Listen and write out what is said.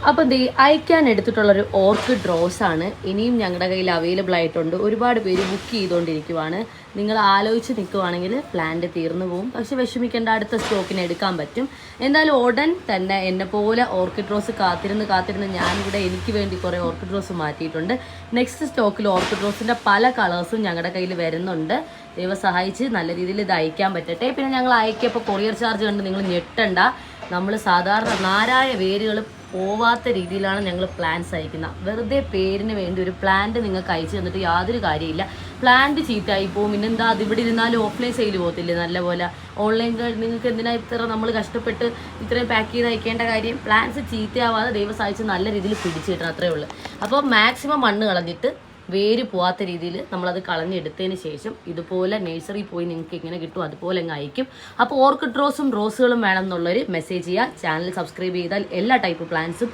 അപ്പം അയക്കാൻ എടുത്തിട്ടുള്ളൊരു ഓർക്കിഡ് റോസാണ് ഇനിയും ഞങ്ങളുടെ കയ്യിൽ അവൈലബിൾ ആയിട്ടുണ്ട്. ഒരുപാട് പേര് ബുക്ക് ചെയ്തുകൊണ്ടിരിക്കുവാണ്. നിങ്ങൾ ആലോചിച്ച് നിൽക്കുവാണെങ്കിൽ പ്ലാന്റ് തീർന്നു പോകും. പക്ഷെ വിഷമിക്കേണ്ട, അടുത്ത സ്റ്റോക്കിന് എടുക്കാൻ പറ്റും. എന്തായാലും ഉടൻ തന്നെ എന്നെ പോലെ ഓർക്കിഡ് റോസ് കാത്തിരുന്ന് ഞാനിവിടെ എനിക്ക് വേണ്ടി കുറേ ഓർക്കിഡ് റോസ് മാറ്റിയിട്ടുണ്ട്. നെക്സ്റ്റ് സ്റ്റോക്കിൽ ഓർക്കിഡ് റോസിൻ്റെ പല കളേഴ്സും ഞങ്ങളുടെ കയ്യിൽ വരുന്നുണ്ട്. ദൈവം സഹായിച്ച് നല്ല രീതിയിൽ ഇത് അയക്കാൻ പറ്റട്ടെ. പിന്നെ ഞങ്ങൾ അയക്കിയപ്പോൾ കൊറിയർ ചാർജ് കണ്ട് നിങ്ങൾ ഞെട്ടണ്ട. നമ്മൾ സാധാരണ നാരായ വേരുകൾ പോവാത്ത രീതിയിലാണ് ഞങ്ങൾ പ്ലാന്റ്സ് അയക്കുന്നത്. വെറുതെ പേരിന് വേണ്ടി ഒരു പ്ലാന്റ് നിങ്ങൾക്ക് അയച്ചു തന്നിട്ട് യാതൊരു കാര്യമില്ല. പ്ലാന്റ് ചീത്തയായി പോകും. പിന്നെന്താ, അത് ഇവിടെ ഇരുന്നാലും ഓഫ്ലൈൻ സെയിൽ പോകത്തില്ലേ നല്ലപോലെ. ഓൺലൈൻ നിങ്ങൾക്ക് എന്തിനാ ഇത്ര നമ്മൾ കഷ്ടപ്പെട്ട് ഇത്രയും പാക്ക് ചെയ്ത് അയക്കേണ്ട കാര്യം? പ്ലാന്റ്സ് ചീത്തയാവാതെ ദൈവം സഹായിച്ച് നല്ല രീതിയിൽ പിടിച്ചു കിട്ടണം, അത്രേ ഉള്ളൂ. അപ്പോൾ മാക്സിമം മണ്ണ് കളഞ്ഞിട്ട് വേര് പോവാത്ത രീതിയിൽ നമ്മളത് കളഞ്ഞെടുത്തതിന് ശേഷം ഇതുപോലെ നഴ്സറി പോയി നിങ്ങൾക്ക് എങ്ങനെ കിട്ടും അതുപോലെ അങ്ങ് അയക്കും. അപ്പോൾ ഓർക്കിഡ് റോസും റോസുകളും വേണം എന്നുള്ളൊരു മെസ്സേജ് ചെയ്യുക. ചാനൽ സബ്സ്ക്രൈബ് ചെയ്താൽ എല്ലാ ടൈപ്പ് പ്ലാന്റ്സും